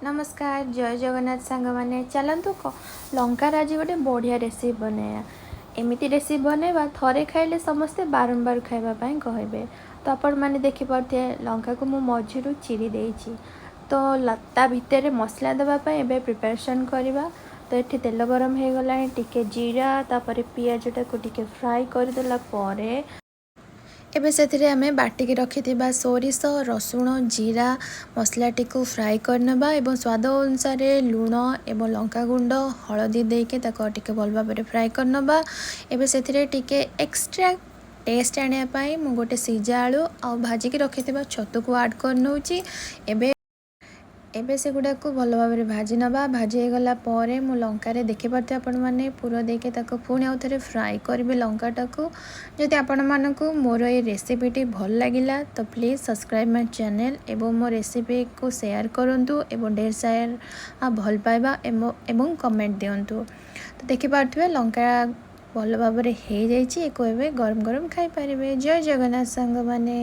नमस्कार जय जगन्नाथ सांग मैंने चलतु लंकार आज गोटे बढ़िया रेसिपी बनाया एमती रेसिपी बनवा थरे खाइले समस्ते बारंबार खावाई कहे तो आपण मैंने देखिपे लंका को मु मझिरू चिरी देइछि तो लता भितर मसला देवाई एवं प्रिपरेशन करवा तो ये तेल गरम हो गला टिके जीरा तापर पियाजटा को टिके फ्राई करदेला एबे से आमे बाटिकी रखिथिबा सोरिष रसुण जीरा मसलाटी को फ्राई करनेबा एवं स्वाद अनुसार लुण एवं लंका गुंड हलदी देके ताको टिके भल भाव फ्राई करनेबा एबे से टिके एक्स्ट्रा टेस्ट आने पाई मु गोटे सिझा आलू आ भाजिकी रखिथिबा छतु को ऐड करनौची एबे से गुड़ा को भल भाव भाजी नवा भाजी गला मु लंकार देखिपे आपण मैंने पूरा देके ताको पुणी आउ थे फ्राए करेंगे लंकाटा को जदि आपण मानक मोर ये रेसिपीटी भल लगिला तो प्लीज़ सब्सक्राइब माय चैनल एवं मो रेसिपी को शेयर करूँ एवं ढेर सारा भल पाइबा एवं कमेंट दिंतु तो देखिपे लंका भल भाव हो जाइए गरम गरम खाई पारे। जय जगन्नाथ सांग माने।